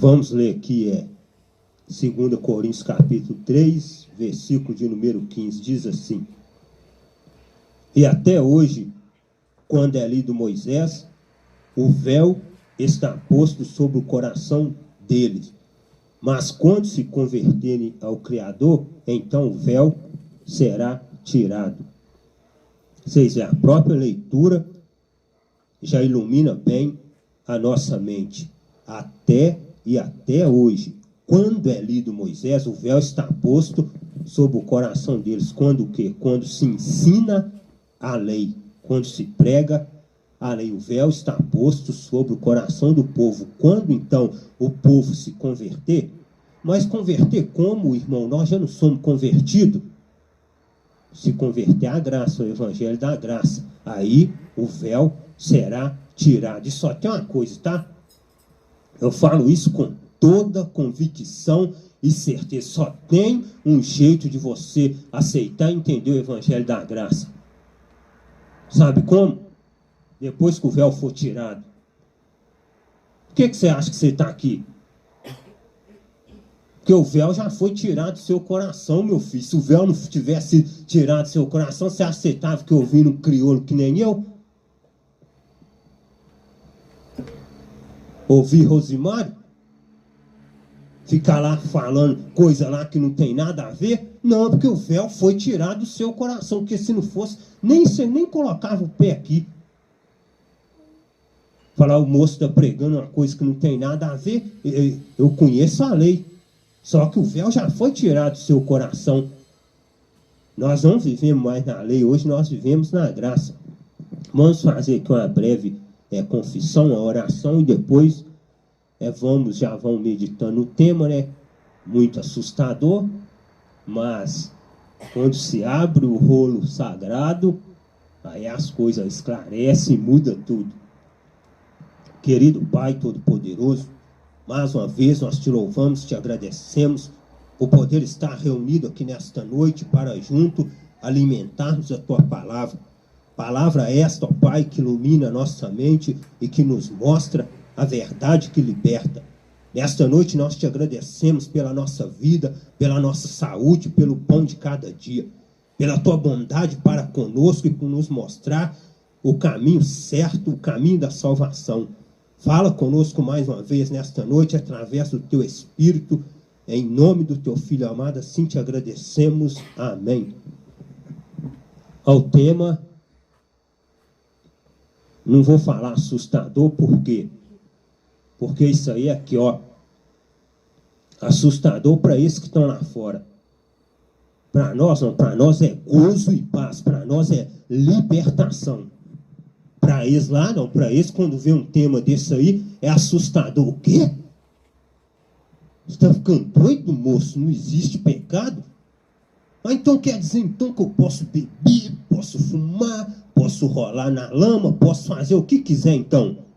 Vamos ler aqui, 2 Coríntios capítulo 3, versículo de número 15, diz assim: e até hoje, quando é lido Moisés, o véu está posto sobre o coração deles. Mas quando se converterem ao Criador, então o véu será tirado. Vocês veem, a própria leitura já ilumina bem a nossa mente. Até hoje, quando é lido Moisés, o véu está posto sobre o coração deles. Quando o quê? Quando se ensina a lei, quando se prega a lei, o véu está posto sobre o coração do povo. Quando então o povo se converter, mas converter como, irmão? Nós já não somos convertidos. Se converter à graça, o evangelho da graça, aí o véu será tirado. E só tem uma coisa, tá? Eu falo isso com toda convicção e certeza. Só tem um jeito de você aceitar e entender o evangelho da graça. Sabe como? Depois que o véu for tirado. Por que você acha que você está aqui? Porque o véu já foi tirado do seu coração, meu filho. Se o véu não tivesse tirado do seu coração, você acha que você estava ouvindo um crioulo que nem eu? Ouvir Rosimário? Ficar lá falando coisa lá que não tem nada a ver? Não, porque o véu foi tirado do seu coração. Porque se não fosse, você nem colocava o pé aqui. Falar, o moço está pregando uma coisa que não tem nada a ver. Eu conheço a lei. Só que o véu já foi tirado do seu coração. Nós não vivemos mais na lei, hoje nós vivemos na graça. Vamos fazer aqui uma breve confissão, uma oração, e depois já vamos meditando o tema, né? Muito assustador, mas quando se abre o rolo sagrado, aí as coisas esclarecem e muda tudo. Querido Pai Todo-Poderoso, mais uma vez nós te louvamos, te agradecemos por poder estar reunido aqui nesta noite para junto alimentarmos a tua palavra. Palavra esta, ó Pai, que ilumina a nossa mente e que nos mostra a verdade que liberta. Nesta noite nós te agradecemos pela nossa vida, pela nossa saúde, pelo pão de cada dia, pela tua bondade para conosco e por nos mostrar o caminho certo, o caminho da salvação. Fala conosco mais uma vez nesta noite, através do teu Espírito, em nome do teu Filho amado, assim te agradecemos. Amém. Ao tema, não vou falar assustador, por quê? Porque isso aí aqui, ó, assustador para esses que estão lá fora. Para nós não, para nós é gozo e paz, para nós é libertação. Para eles lá, não, para eles, quando vê um tema desse aí, é assustador. O quê? Você está ficando doido, moço? Não existe pecado? Ah, então quer dizer então que eu posso beber, posso fumar, posso rolar na lama, posso fazer o que quiser então?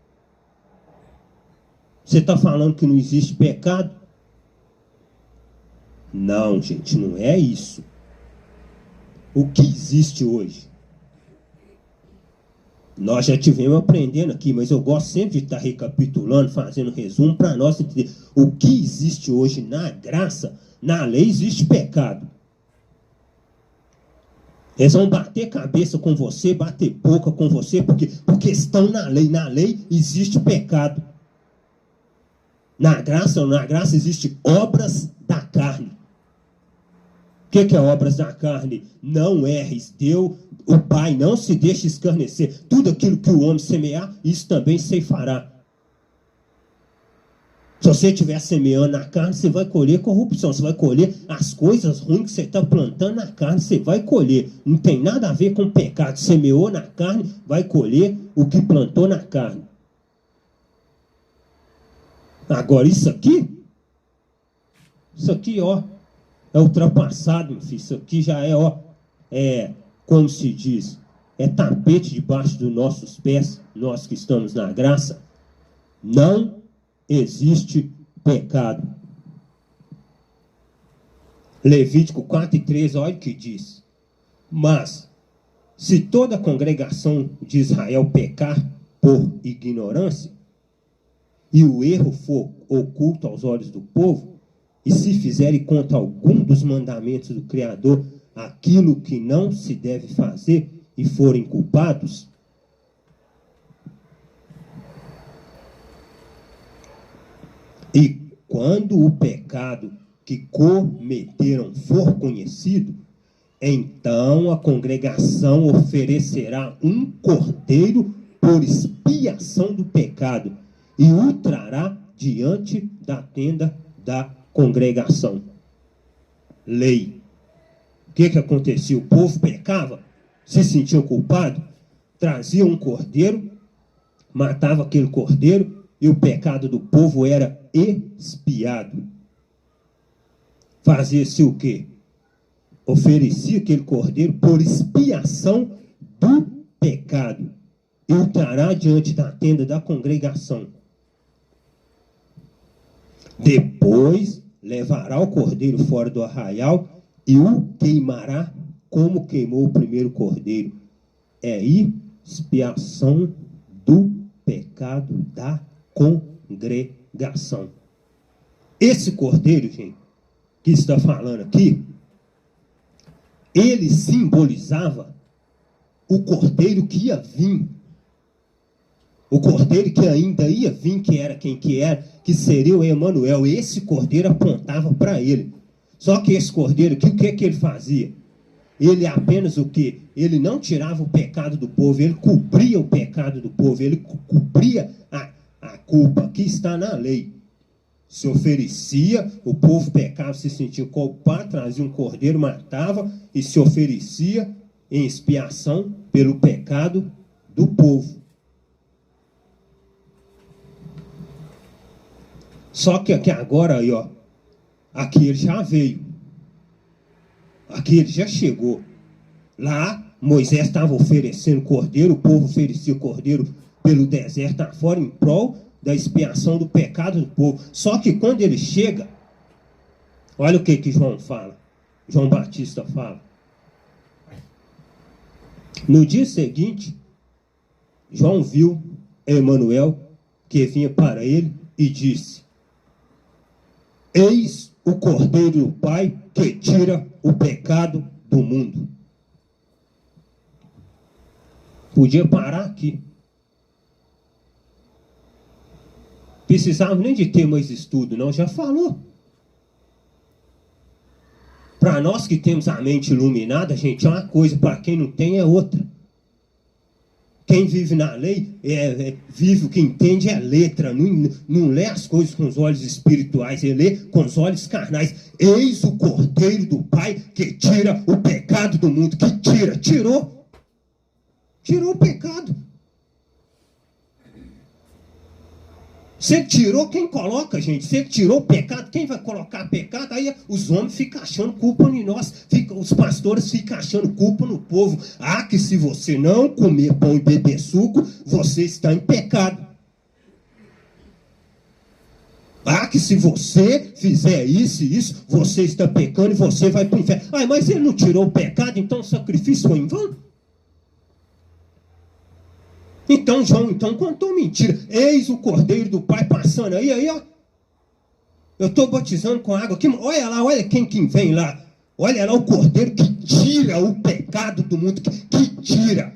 Você está falando que não existe pecado? Não, gente, não é isso. O que existe hoje? Nós já tivemos aprendendo aqui, mas eu gosto sempre de estar recapitulando, fazendo resumo para nós entender. O que existe hoje na graça, na lei existe pecado. Eles vão bater cabeça com você, bater boca com você, porque estão na lei. Na lei existe pecado. Na graça existe obras da carne. O que é obras da carne? Não erres, o Pai não se deixa escarnecer. Tudo aquilo que o homem semear, isso também ceifará. Se você estiver semeando na carne, você vai colher corrupção. Você vai colher as coisas ruins que você está plantando na carne, você vai colher. Não tem nada a ver com pecado. Semeou na carne, vai colher o que plantou na carne. Agora, isso aqui, ó, é ultrapassado, meu filho. Isso aqui já como se diz, é tapete debaixo dos nossos pés, nós que estamos na graça. Não existe pecado. Levítico 4:3, olha o que diz. Mas, se toda a congregação de Israel pecar por ignorância, e o erro for oculto aos olhos do povo, e se fizerem contra algum dos mandamentos do Criador aquilo que não se deve fazer e forem culpados, e quando o pecado que cometeram for conhecido, então a congregação oferecerá um cordeiro por expiação do pecado e o trará diante da tenda da congregação. Lei. O que acontecia? O povo pecava, se sentia culpado, trazia um cordeiro, matava aquele cordeiro e o pecado do povo era expiado. Fazia-se o quê? Oferecia aquele cordeiro por expiação do pecado e o trará diante da tenda da congregação. Depois levará o cordeiro fora do arraial e o queimará como queimou o primeiro cordeiro. É expiação do pecado da congregação. Esse cordeiro, gente, que está falando aqui, ele simbolizava o cordeiro que ia vir. O cordeiro que ainda ia vir, que era quem que era, que seria o Emanuel. Esse cordeiro apontava para ele. Só que esse cordeiro aqui, o que ele fazia? Ele apenas o quê? Ele não tirava o pecado do povo, ele cobria o pecado do povo, ele cobria a culpa que está na lei. Se oferecia, o povo pecava, se sentia culpado, trazia um cordeiro, matava e se oferecia em expiação pelo pecado do povo. Só que aqui agora, aí, ó, aqui ele já veio. Aqui ele já chegou. Lá, Moisés estava oferecendo cordeiro, o povo oferecia cordeiro pelo deserto afora em prol da expiação do pecado do povo. Só que quando ele chega, olha o que João fala. João Batista fala. No dia seguinte, João viu Emanuel que vinha para ele e disse: eis o Cordeiro do Pai que tira o pecado do mundo. Podia parar aqui. Precisava nem de ter mais estudo, não, já falou. Para nós que temos a mente iluminada, gente, é uma coisa, para quem não tem é outra. Quem vive na lei, vive o que entende é letra, não lê as coisas com os olhos espirituais, ele lê com os olhos carnais. Eis o Cordeiro do Pai que tira o pecado do mundo. Que tirou o pecado. Você tirou, quem coloca, gente? Você tirou o pecado, quem vai colocar pecado? Aí os homens ficam achando culpa em nós, os pastores ficam achando culpa no povo. Ah, que se você não comer pão e beber suco, você está em pecado. Ah, que se você fizer isso e isso, você está pecando e você vai para o inferno. Ah, mas ele não tirou o pecado, então o sacrifício foi em vão? Então João contou mentira. Eis o Cordeiro do Pai passando aí, ó. Eu estou batizando com água aqui. Olha lá, olha quem vem lá. Olha lá o Cordeiro que tira o pecado do mundo. Que tira.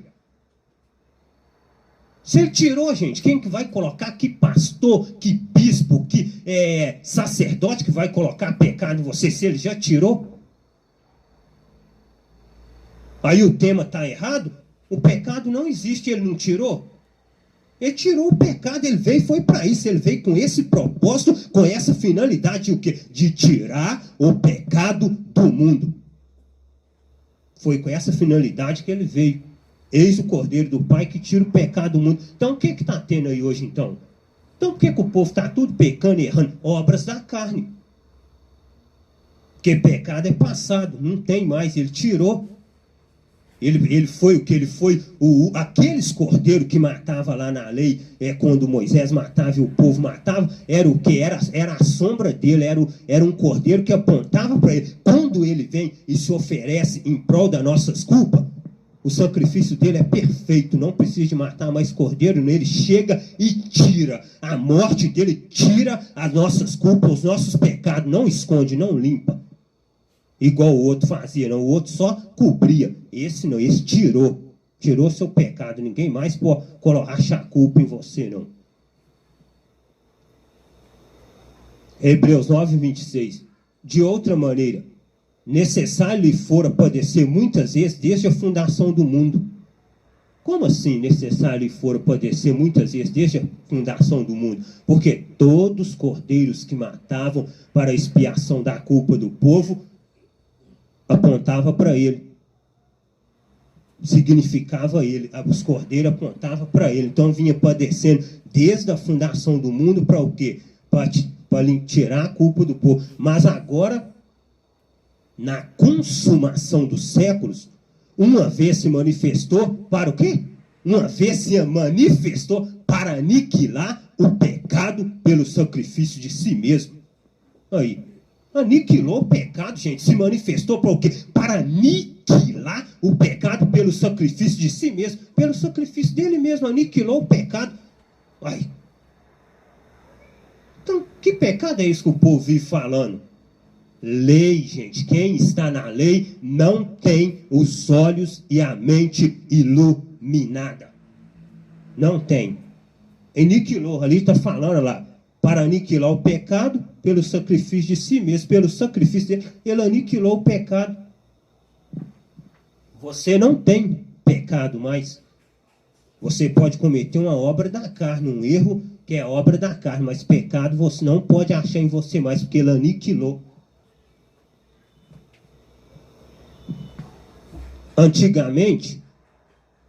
Se ele tirou, gente, quem que vai colocar? Que pastor, que bispo, que sacerdote que vai colocar pecado em você? Se ele já tirou? Aí o tema está errado? O pecado não existe, ele não tirou? Ele tirou o pecado, ele veio e foi para isso. Ele veio com esse propósito, com essa finalidade, o quê? De tirar o pecado do mundo. Foi com essa finalidade que ele veio. Eis o Cordeiro do Pai que tira o pecado do mundo. Então o que está tendo aí hoje então? Então por que o povo está tudo pecando e errando? Obras da carne. Porque pecado é passado, não tem mais, ele tirou. Ele foi o que ele foi, aqueles cordeiros que matavam lá na lei, quando Moisés matava e o povo matava, era o que? Era a sombra dele, era um cordeiro que apontava para ele. Quando ele vem e se oferece em prol das nossas culpas, O sacrifício dele é perfeito, não precisa de matar mais cordeiro nele. Chega e tira. A morte dele tira as nossas culpas, os nossos pecados. Não esconde, não limpa. Igual o outro fazia, não. O outro só cobria. Esse não, esse tirou. Tirou seu pecado. Ninguém mais pode achar culpa em você, não. Hebreus 9, 26. De outra maneira, necessário lhe fora padecer muitas vezes desde a fundação do mundo. Como assim necessário lhe fora padecer muitas vezes desde a fundação do mundo? Porque todos os cordeiros que matavam para a expiação da culpa do povo apontavam para ele. Significava ele. Os cordeiros apontavam para ele. Então vinha padecendo desde a fundação do mundo para o quê? Para tirar a culpa do povo. Mas agora, na consumação dos séculos, uma vez se manifestou para o quê? Uma vez se manifestou para aniquilar o pecado pelo sacrifício de si mesmo. Aí, aniquilou o pecado, gente, se manifestou para o quê? Para aniquilar o pecado pelo sacrifício de si mesmo, pelo sacrifício dele mesmo, aniquilou o pecado. Aí. Então, que pecado é isso que o povo vive falando? Lei, gente. Quem está na lei não tem os olhos e a mente iluminada. Não tem. Aniquilou, ali está falando lá, para aniquilar o pecado pelo sacrifício de si mesmo, pelo sacrifício dele, ele aniquilou o pecado. Você não tem pecado mais. Você pode cometer uma obra da carne, um erro que é obra da carne, mas pecado você não pode achar em você mais, porque ele aniquilou. Antigamente,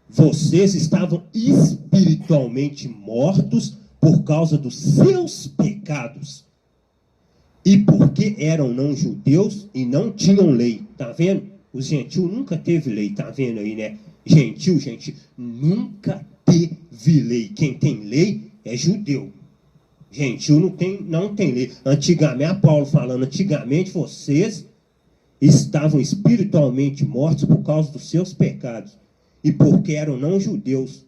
vocês estavam espiritualmente mortos por causa dos seus pecados. E porque eram não judeus e não tinham lei. Tá vendo? Os gentios nunca teve lei, tá vendo aí, né? Gentil, gente, nunca teve lei. Quem tem lei é judeu. Gentil não tem lei. Antigamente, a Paulo falando, antigamente vocês estavam espiritualmente mortos por causa dos seus pecados. E porque eram não judeus.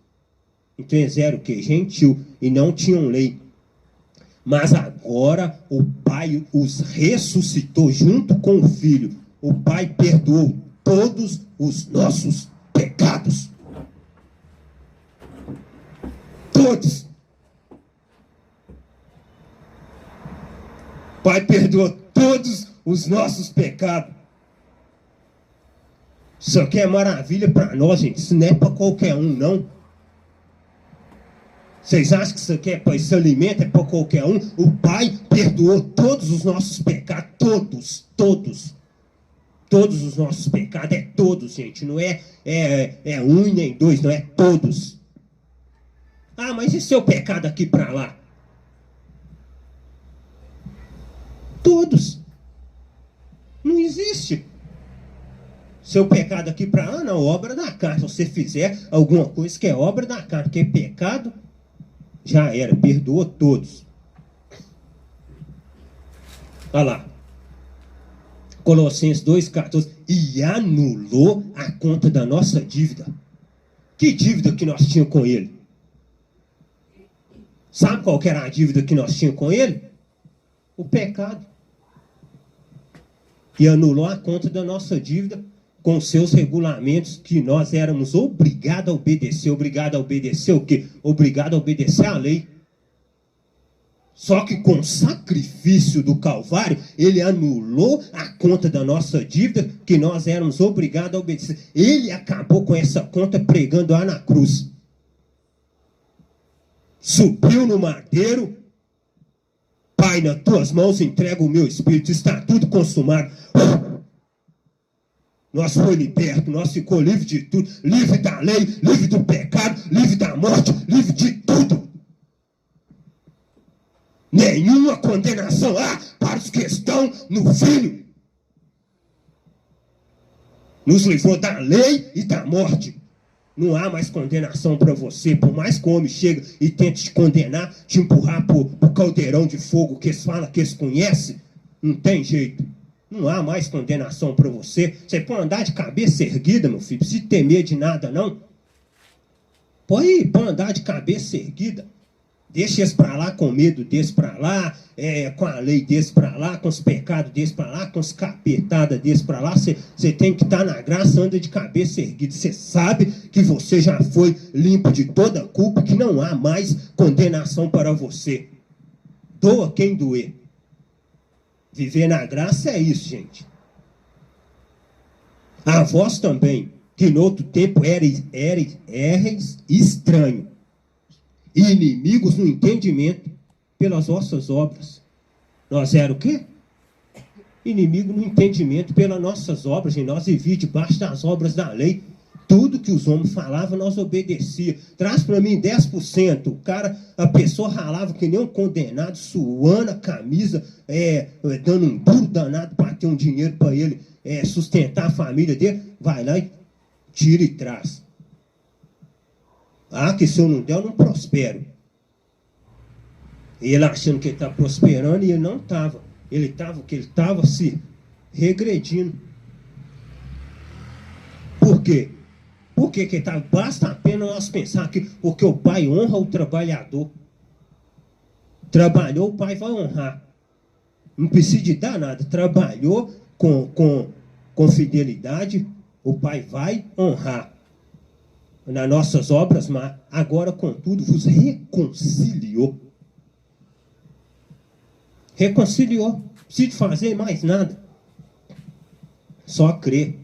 Então eles eram o quê? Gentil. E não tinham lei. Mas agora o Pai os ressuscitou junto com o Filho. O Pai perdoou todos os nossos pecados. Todos. O Pai perdoou todos os nossos pecados. Isso aqui é maravilha para nós, gente. Isso não é para qualquer um, não. Vocês acham que isso aqui é para esse alimento, é para qualquer um? O Pai perdoou todos os nossos pecados. Todos. Todos os nossos pecados. É todos, gente. Não é um nem dois, não é todos. Ah, mas e seu pecado aqui para lá? Todos. Não existe. Seu pecado aqui para lá, não, obra da carne. Se você fizer alguma coisa que é obra da carne, que é pecado, já era, perdoa todos. Olha lá. Colossenses 2,14. E anulou a conta da nossa dívida. Que dívida que nós tínhamos com ele? Sabe qual que era a dívida que nós tínhamos com ele? O pecado. E anulou a conta da nossa dívida com seus regulamentos que nós éramos obrigados a obedecer. Obrigado a obedecer o quê? Obrigado a obedecer a lei. Só que com o sacrifício do Calvário, ele anulou a conta da nossa dívida que nós éramos obrigados a obedecer. Ele acabou com essa conta pregando lá na cruz. Subiu no madeiro. Pai, nas tuas mãos entrego o meu espírito. Está tudo consumado. Nós foi liberto, nós ficou livre de tudo, livre da lei, livre do pecado, livre da morte, livre de tudo. Nenhuma condenação há para os que estão no Filho. Nos livrou da lei e da morte. Não há mais condenação para você, por mais que o homem chegue e tente te condenar, te empurrar para o caldeirão de fogo que eles falam que eles conhecem, não tem jeito. Não há mais condenação para você. Você pode andar de cabeça erguida, meu filho. Não precisa ter medo de nada, não. Pode andar de cabeça erguida. Deixa eles para lá, com medo desse para lá, com a lei desse para lá, com os pecados desse para lá, com os capetadas desse para lá. Você tem que estar na graça, anda de cabeça erguida. Você sabe que você já foi limpo de toda culpa, que não há mais condenação para você. Doa quem doer. Viver na graça é isso, gente. A vós também, que no outro tempo eres estranho, e inimigos no entendimento pelas vossas obras. Nós era o quê? Inimigo no entendimento pelas nossas obras, e nós vivíamos debaixo das obras da lei. Tudo que os homens falavam, nós obedecia. Traz para mim 10%. A pessoa ralava que nem um condenado, suando a camisa, dando um duro danado para ter um dinheiro para ele sustentar a família dele. Vai lá e tira e traz. Que se eu não der, eu não prospero. Ele achando que ele está prosperando e ele não estava. Ele estava se regredindo. Por quê? Porque basta apenas nós pensar que porque o pai honra o trabalhador. Trabalhou, o pai vai honrar. Não precisa de dar nada. Trabalhou com fidelidade, o pai vai honrar. Nas nossas obras, mas agora, contudo, vos reconciliou. Reconciliou. Não precisa fazer mais nada. Só crer.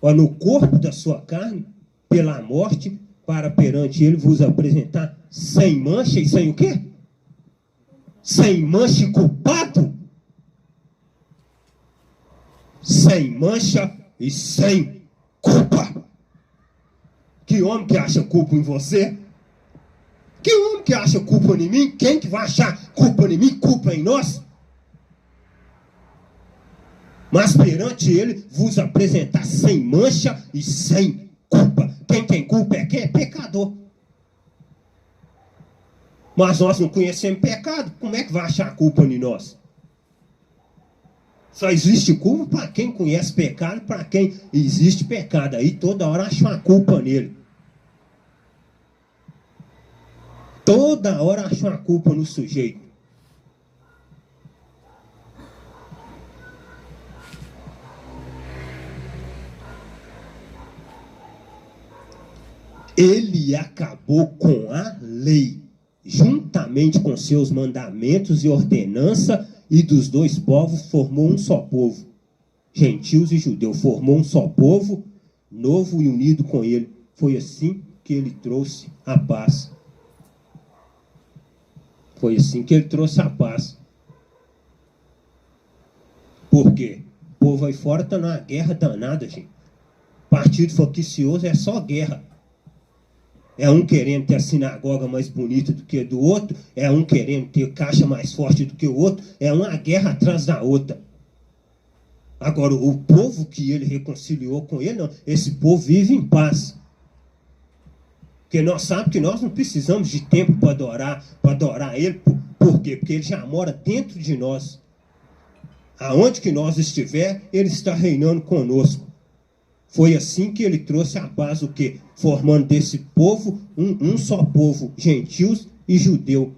No corpo da sua carne, pela morte, para perante ele vos apresentar sem mancha e sem o quê? Sem mancha e culpado. Sem mancha e sem culpa. Que homem que acha culpa em você? Que homem que acha culpa em mim? Quem que vai achar culpa em mim? Culpa em nós? Mas perante ele vos apresentar sem mancha e sem culpa. Quem tem culpa é quem? É pecador. Mas nós não conhecemos pecado. Como é que vai achar culpa em nós? Só existe culpa para quem conhece pecado, para quem existe pecado. Aí toda hora acha uma culpa nele. Toda hora acha uma culpa no sujeito. Ele acabou com a lei, juntamente com seus mandamentos e ordenança, e dos dois povos formou um só povo. Gentios e judeus formou um só povo, novo e unido com ele. Foi assim que ele trouxe a paz. Foi assim que ele trouxe a paz. Por quê? O povo aí fora está numa guerra danada, gente. Partido faccioso é só guerra. É um querendo ter a sinagoga mais bonita do que a do outro, é um querendo ter caixa mais forte do que o outro, é uma guerra atrás da outra. Agora, o povo que ele reconciliou com ele, não, esse povo vive em paz. Porque nós sabemos que nós não precisamos de tempo para adorar ele. Por quê? Porque ele já mora dentro de nós. Aonde que nós estiver, ele está reinando conosco. Foi assim que ele trouxe a paz, o quê? Formando desse povo um só povo, gentios e judeu.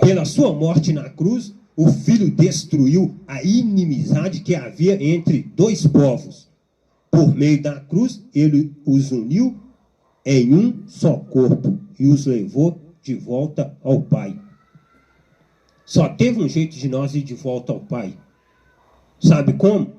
Pela sua morte na cruz, o Filho destruiu a inimizade que havia entre dois povos. Por meio da cruz, ele os uniu em um só corpo e os levou de volta ao Pai. Só teve um jeito de nós ir de volta ao Pai. Sabe como?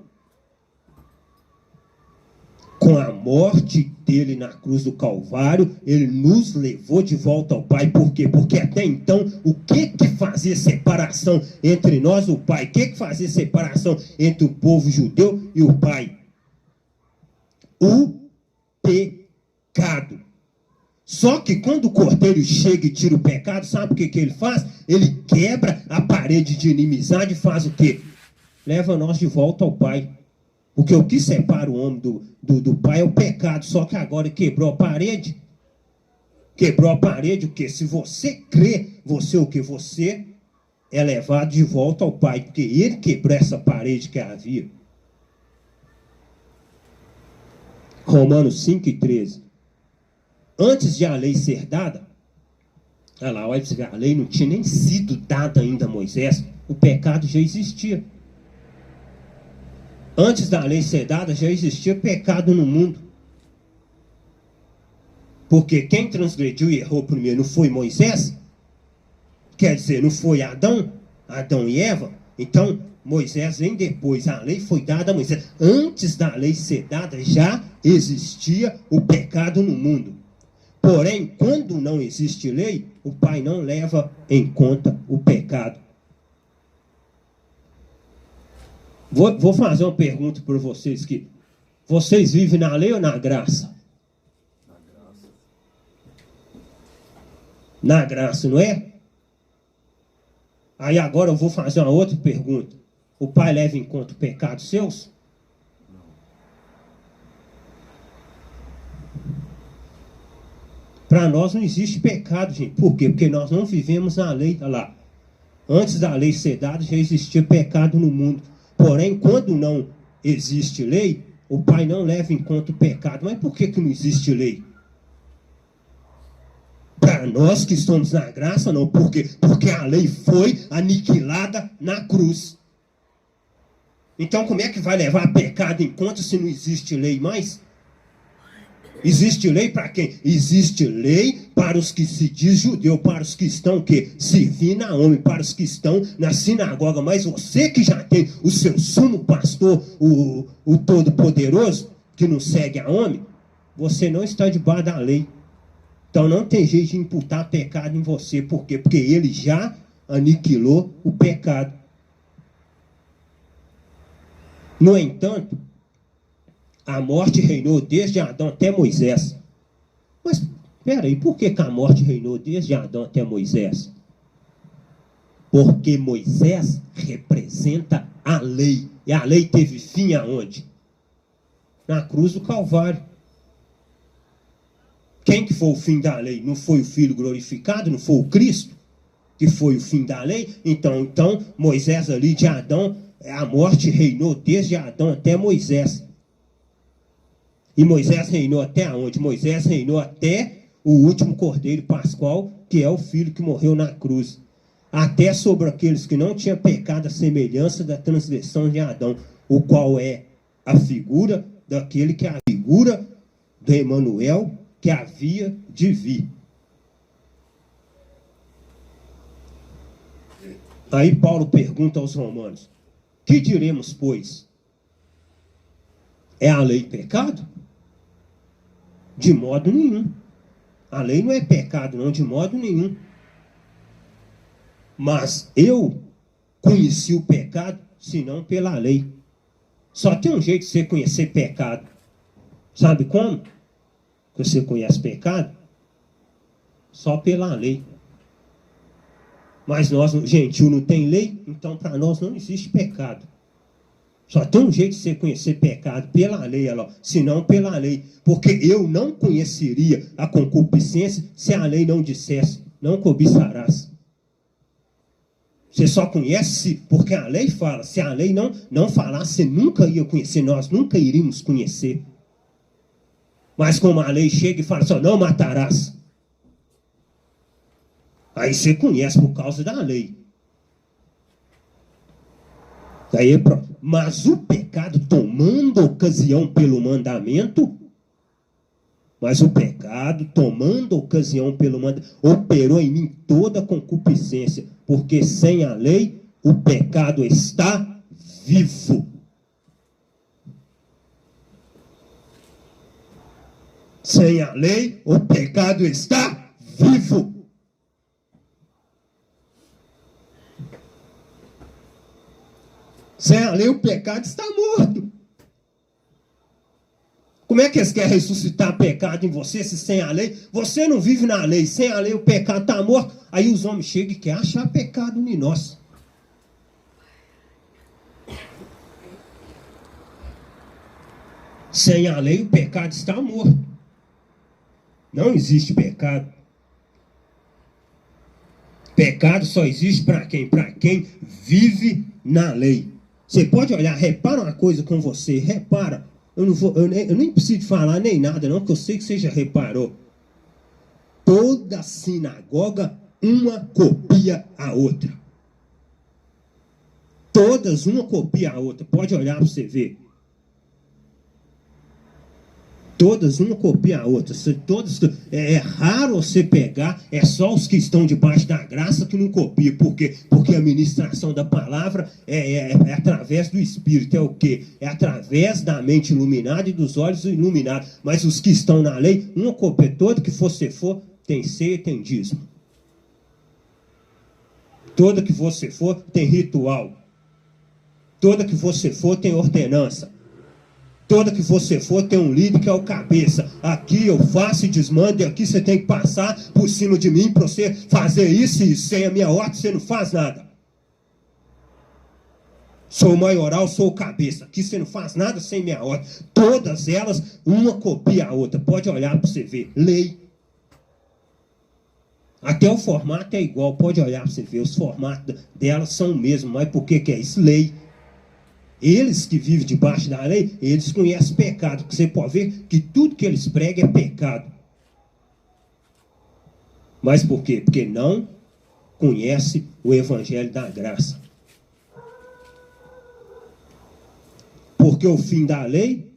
Com a morte dele na cruz do Calvário, ele nos levou de volta ao Pai. Por quê? Porque até então, o que fazia separação entre nós e o Pai? O que fazia separação entre o povo judeu e o Pai? O pecado. Só que quando o Cordeiro chega e tira o pecado, sabe o que ele faz? Ele quebra a parede de inimizade e faz o quê? Leva nós de volta ao Pai. Porque o que separa o homem do pai é o pecado. Só que agora quebrou a parede. Quebrou a parede, o quê? Se você crê, você o quê? Você é levado de volta ao Pai, porque ele quebrou essa parede que havia. Romanos 5:13. Antes de a lei ser dada, olha lá, olha, a lei não tinha nem sido dada ainda a Moisés, o pecado já existia. Antes da lei ser dada, já existia pecado no mundo. Porque quem transgrediu e errou primeiro não foi Moisés? Quer dizer, não foi Adão e Eva? Então, Moisés vem depois, a lei foi dada a Moisés. Antes da lei ser dada, já existia o pecado no mundo. Porém, quando não existe lei, o Pai não leva em conta o pecado. Vou fazer uma pergunta para vocês aqui. Vocês vivem na lei ou na graça? Na graça, não é? Aí agora eu vou fazer uma outra pergunta. O Pai leva em conta o pecado seus? Para nós não existe pecado, gente. Por quê? Porque nós não vivemos na lei. Olha lá. Antes da lei ser dada, já existia pecado no mundo. Porém, quando não existe lei, o Pai não leva em conta o pecado. Mas por que não existe lei? Para nós que estamos na graça, não. Por quê? Porque a lei foi aniquilada na cruz. Então, como é que vai levar pecado em conta se não existe lei mais? Existe lei para quem? Existe lei para os que se diz judeu, para os que estão servindo a homem, para os que estão na sinagoga. Mas você que já tem o seu sumo pastor, o Todo-Poderoso, que não segue a homem, você não está debaixo da lei. Então não tem jeito de imputar pecado em você. Por quê? Porque ele já aniquilou o pecado. No entanto, a morte reinou desde Adão até Moisés. Mas, peraí, por que a morte reinou desde Adão até Moisés? Porque Moisés representa a lei. E a lei teve fim aonde? Na cruz do Calvário. Quem que foi o fim da lei? Não foi o Filho glorificado? Não foi o Cristo? Que foi o fim da lei? Então Moisés ali de Adão, a morte reinou desde Adão até Moisés. E Moisés reinou até onde? Moisés reinou até o último cordeiro pascual, que é o filho que morreu na cruz. Até sobre aqueles que não tinham pecado, a semelhança da transgressão de Adão, o qual é a figura daquele que é a figura do Emanuel que havia de vir. Aí Paulo pergunta aos romanos: que diremos, pois? É a lei pecado? De modo nenhum. A lei não é pecado, não, de modo nenhum. Mas eu conheci o pecado, senão pela lei. Só tem um jeito de você conhecer pecado. Sabe como que você conhece pecado? Só pela lei. Mas nós, gentil, não tem lei, então para nós não existe pecado. Só tem um jeito de você conhecer pecado, pela lei, senão pela lei. Porque eu não conheceria a concupiscência se a lei não dissesse: não cobiçarás. Você só conhece porque a lei fala. Se a lei não falasse, você nunca ia conhecer, nós nunca iríamos conhecer. Mas como a lei chega e fala só: não matarás. Aí você conhece por causa da lei. Aí, mas o pecado tomando ocasião pelo mandamento, operou em mim toda concupiscência, porque sem a lei o pecado está vivo. Sem a lei o pecado está vivo. Sem a lei o pecado está morto. Como é que eles querem ressuscitar pecado em você se sem a lei? Você não vive na lei, sem a lei o pecado está morto. Aí os homens chegam e querem achar pecado em nós. Sem a lei o pecado está morto. Não existe pecado. Pecado só existe para quem? Para quem vive na lei. Você pode olhar, repara uma coisa com você, repara. Eu nem preciso falar nem nada, não, que eu sei que você já reparou. Toda sinagoga, uma copia a outra. Todas, uma copia a outra. Pode olhar para você ver. Todas, uma copia a outra. Todas, é raro você pegar, é só os que estão debaixo da graça que não copiam. Por quê? Porque a ministração da palavra é através do Espírito. É o quê? É através da mente iluminada e dos olhos iluminados. Mas os que estão na lei, uma copia. Todo que você for, tem ceia, tem dízimo. Toda que você for, tem ritual. Toda que você for, tem ordenança. Toda que você for, tem um líder que é o cabeça. Aqui eu faço e desmando, e aqui você tem que passar por cima de mim para você fazer isso, e sem a minha ordem você não faz nada. Sou o maioral, sou o cabeça. Aqui você não faz nada sem minha ordem. Todas elas, uma copia a outra. Pode olhar para você ver. Lei. Até o formato é igual, pode olhar para você ver. Os formatos delas são o mesmo, mas por que é isso? Lei. Eles que vivem debaixo da lei, eles conhecem pecado. Porque você pode ver que tudo que eles pregam é pecado. Mas por quê? Porque não conhece o evangelho da graça. Porque o fim da lei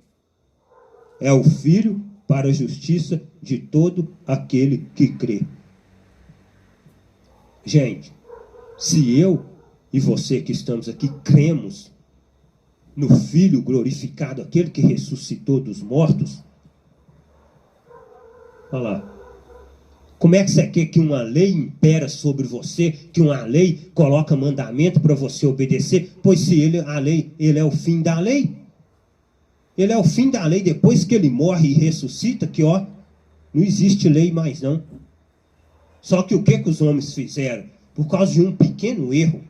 é o Filho para a justiça de todo aquele que crê. Gente, se eu e você que estamos aqui cremos no Filho glorificado, aquele que ressuscitou dos mortos, olha lá, como é que você quer que uma lei impera sobre você, que uma lei coloca mandamento para você obedecer? Pois se ele é o fim da lei. Ele é o fim da lei. Depois que ele morre e ressuscita, que ó, não existe lei mais não. Só que o que os homens fizeram? Por causa de um pequeno erro.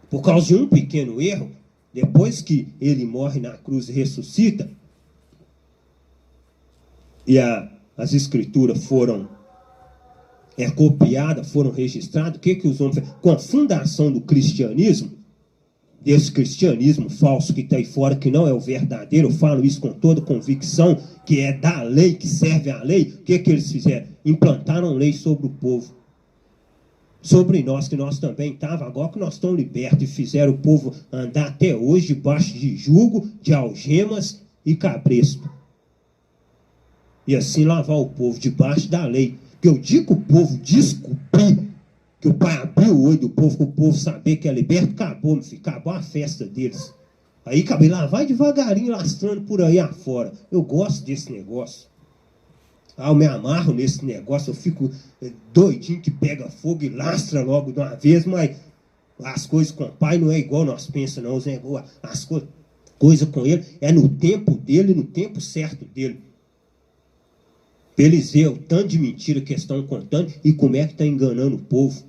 Por causa de um pequeno erro, depois que ele morre na cruz e ressuscita, e as escrituras foram copiadas, foram registradas, o que os homens fizeram? Com a fundação do cristianismo, desse cristianismo falso que está aí fora, que não é o verdadeiro, eu falo isso com toda convicção, que é da lei, que serve à lei, o que eles fizeram? Implantaram lei sobre o povo. Sobre nós, que nós também estávamos, agora que nós estamos libertos, e fizeram o povo andar até hoje debaixo de jugo, de algemas e cabresto. E assim lavar o povo debaixo da lei. Que eu digo o povo descobrir, que o Pai abriu o olho do povo, que o povo saber que é liberto, acabou, meu filho, acabou a festa deles. Aí cabe lá, vai devagarinho lastrando por aí afora. Eu gosto desse negócio. Eu me amarro nesse negócio, eu fico doidinho que pega fogo e lastra logo de uma vez, mas as coisas com o Pai não é igual nós pensamos, não. As coisas com Ele é no tempo dele, no tempo certo dele. Para eles verem o tanto de mentira que estão contando e como é que está enganando o povo.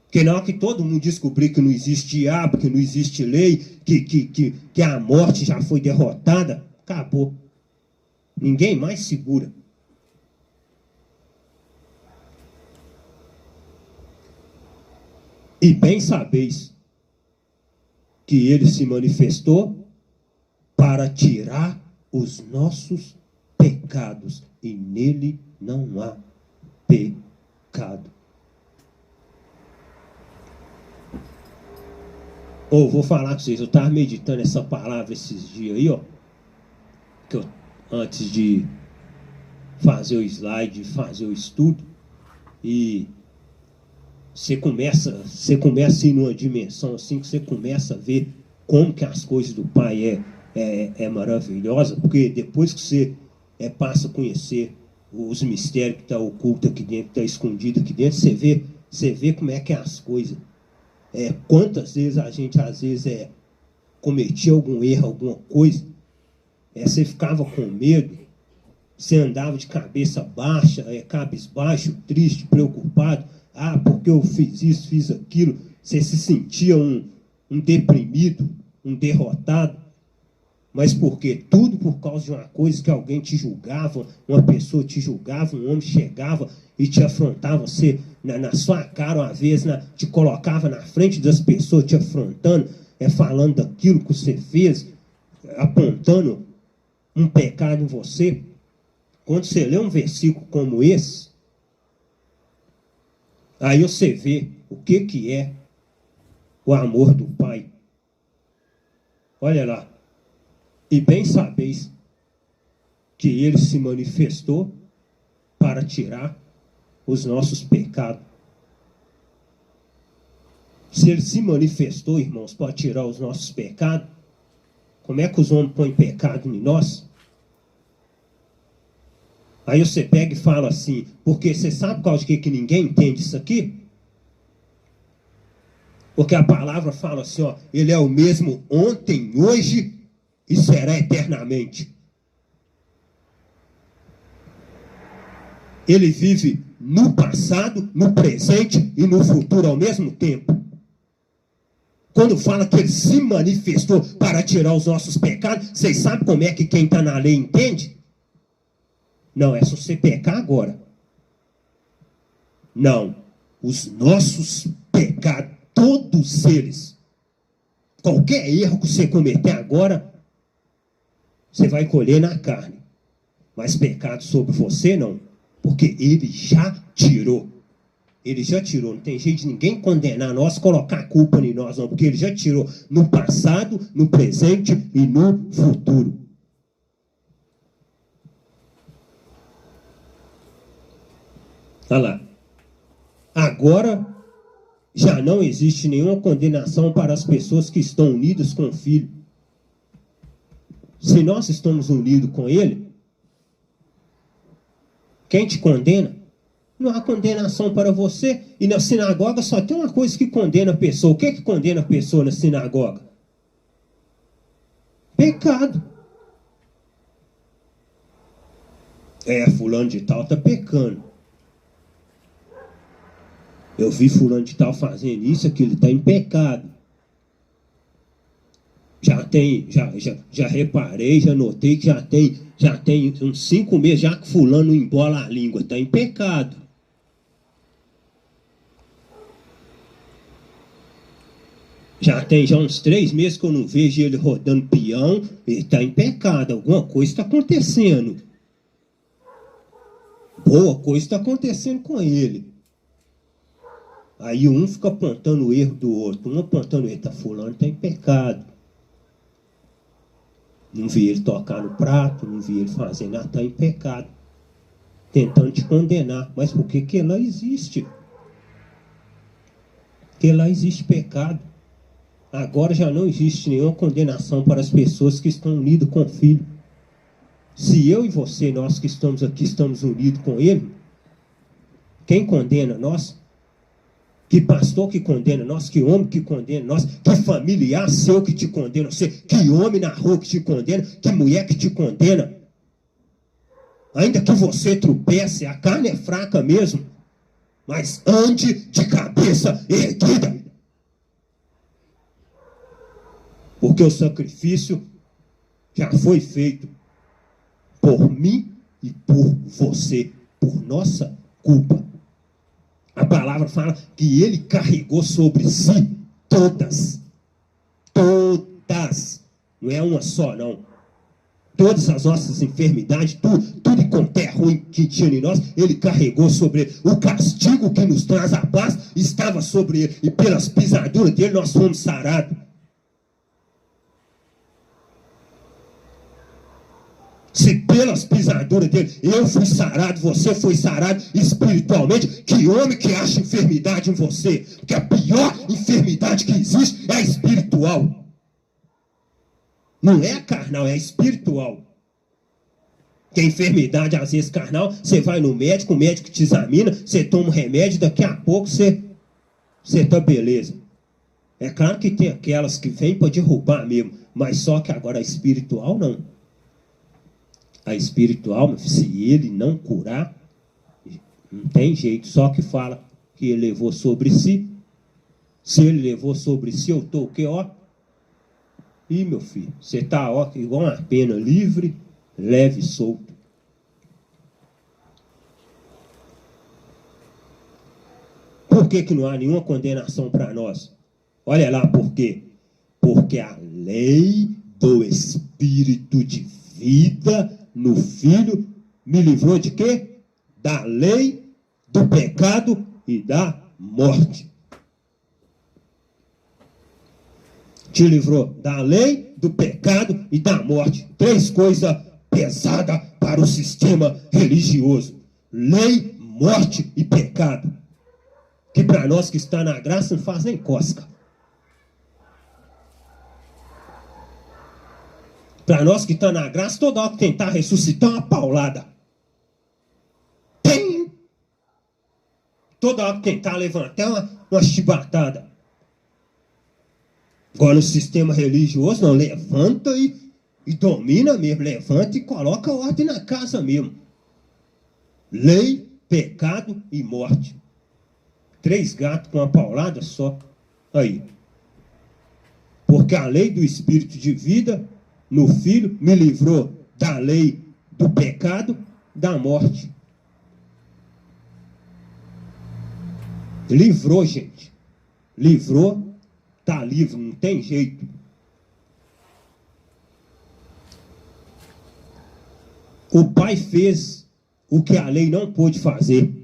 Porque na hora que todo mundo descobrir que não existe diabo, que não existe lei, que a morte já foi derrotada, acabou. Ninguém mais segura. E bem sabeis que ele se manifestou para tirar os nossos pecados, e nele não há pecado. Vou falar com vocês, eu estava meditando essa palavra esses dias aí, ó, que eu, antes de fazer o slide, fazer o estudo, e você começa a ir numa dimensão assim, que você começa a ver como que as coisas do Pai é maravilhosa, porque depois que você passa a conhecer os mistérios que estão ocultos aqui dentro, que estão escondidos aqui dentro, você vê como é que é as coisas. Quantas vezes a gente, às vezes, cometia algum erro, alguma coisa, você ficava com medo, você andava de cabeça baixa, cabisbaixo, triste, preocupado, porque eu fiz isso, fiz aquilo, você se sentia um deprimido, um derrotado. Mas por quê? Tudo por causa de uma coisa que alguém te julgava, uma pessoa te julgava, um homem chegava e te afrontava, você na sua cara uma vez, te colocava na frente das pessoas, te afrontando, falando daquilo que você fez, apontando um pecado em você. Quando você lê um versículo como esse, aí você vê o que é o amor do Pai. Olha lá. E bem sabeis que ele se manifestou para tirar os nossos pecados. Se ele se manifestou, irmãos, para tirar os nossos pecados, como é que os homens põem pecado em nós? Aí você pega e fala assim, porque você sabe por causa de que ninguém entende isso aqui? Porque a palavra fala assim, ó, ele é o mesmo ontem, hoje e será eternamente. Ele vive no passado, no presente e no futuro ao mesmo tempo. Quando fala que ele se manifestou para tirar os nossos pecados, vocês sabem como é que quem está na lei entende? Não, é só você pecar agora. Não, os nossos pecados, todos eles, qualquer erro que você cometer agora, você vai colher na carne. Mas pecado sobre você não, porque ele já tirou. Ele já tirou, não tem jeito de ninguém condenar nós, colocar a culpa em nós não, porque ele já tirou no passado, no presente e no futuro. Olha lá. Agora, já não existe nenhuma condenação para as pessoas que estão unidas com o Filho. Se nós estamos unidos com Ele, quem te condena? Não há condenação para você. E na sinagoga só tem uma coisa que condena a pessoa. O que é que condena a pessoa na sinagoga? Pecado. Fulano de tal está pecando. Eu vi fulano de tal fazendo isso, aquilo, está em pecado. Já reparei, já notei que já tem uns 5 meses já que fulano embola a língua, está em pecado. Já tem uns 3 meses que eu não vejo ele rodando peão, ele está em pecado, alguma coisa está acontecendo. Boa coisa está acontecendo com ele. Aí um fica apontando o erro do outro, um apontando, eita, fulano está em pecado. Não vi ele tocar no prato, não vi ele fazer nada, está em pecado. Tentando te condenar. Mas por que lá existe? Porque lá existe pecado. Agora já não existe nenhuma condenação para as pessoas que estão unidas com o Filho. Se eu e você, nós que estamos aqui, estamos unidos com Ele, quem condena nós? Que pastor que condena nós, que homem que condena nós, que familiar seu que te condena você, que homem na rua que te condena, que mulher que te condena. Ainda que você tropece, a carne é fraca mesmo, mas ande de cabeça erguida. Porque o sacrifício já foi feito por mim e por você, por nossa culpa. A palavra fala que ele carregou sobre si todas, não é uma só não, todas as nossas enfermidades, tudo quanto é ruim que tinha em nós, ele carregou sobre ele. O castigo que nos traz a paz estava sobre ele, e pelas pisaduras dele nós fomos sarados. Se pelas pisaduras dele eu fui sarado, você foi sarado espiritualmente, que homem que acha enfermidade em você? Porque a pior enfermidade que existe é a espiritual. Não é a carnal, é a espiritual. Que a enfermidade, às vezes, carnal, você vai no médico, o médico te examina, você toma um remédio, daqui a pouco você tá beleza. É claro que tem aquelas que vêm para derrubar mesmo, mas só que agora a espiritual não. A espiritual, se ele não curar, não tem jeito, só que fala que ele levou sobre si. Se ele levou sobre si, eu estou o quê, ó? Ih, meu filho, você está, ó, igual uma pena, livre, leve e solto. por que não há nenhuma condenação para nós? Olha lá por quê. Porque a lei do Espírito de vida no Filho me livrou de quê? Da lei, do pecado e da morte. Te livrou da lei, do pecado e da morte. 3 coisas pesadas para o sistema religioso. Lei, morte e pecado. Que para nós que está na graça não faz nem cosca. Para nós que está na graça, toda hora que tentar ressuscitar uma paulada. Tem! Toda hora que tentar levantar uma chibatada. Agora no sistema religioso, não, levanta e domina mesmo. Levanta e coloca ordem na casa mesmo. Lei, pecado e morte. 3 gatos com uma paulada só. Aí. Porque a lei do Espírito de vida no Filho me livrou da lei do pecado, da morte. Livrou, gente. Livrou, tá livre, não tem jeito. O Pai fez o que a lei não pôde fazer.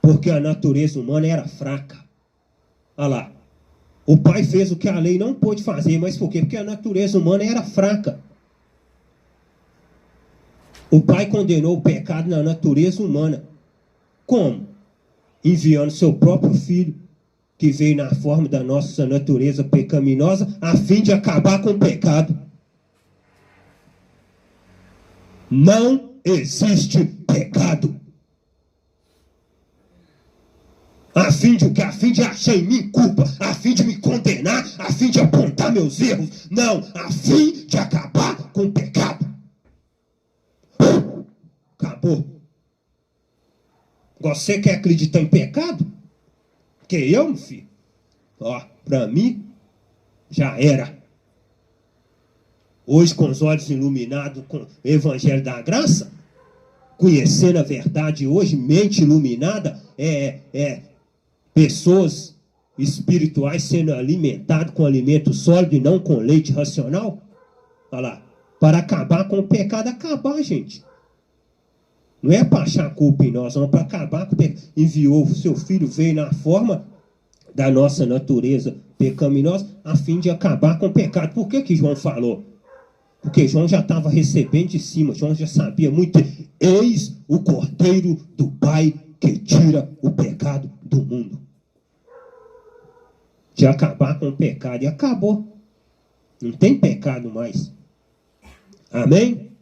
Porque a natureza humana era fraca. Olha lá. O Pai fez o que a lei não pôde fazer, mas por quê? Porque a natureza humana era fraca. O Pai condenou o pecado na natureza humana. Como? Enviando seu próprio Filho, que veio na forma da nossa natureza pecaminosa, a fim de acabar com o pecado. Não existe pecado. A fim de achar em mim culpa, a fim de me condenar, a fim de apontar meus erros. Não, a fim de acabar com o pecado. Acabou. Você quer acreditar em pecado? Que eu, meu filho? Ó, pra mim, já era. Hoje, com os olhos iluminados com o Evangelho da Graça, conhecendo a verdade hoje, mente iluminada, pessoas espirituais sendo alimentadas com alimento sólido e não com leite racional. Olha lá, para acabar com o pecado, acabar, gente. Não é para achar culpa em nós, não, para acabar com o pecado. Enviou o seu Filho, veio na forma da nossa natureza pecaminosa, a fim de acabar com o pecado. Por que João falou? Porque João já estava recebendo de cima, João já sabia muito. Eis o Cordeiro do Pai que tira o pecado do mundo. De acabar com o pecado. E acabou. Não tem pecado mais. Amém?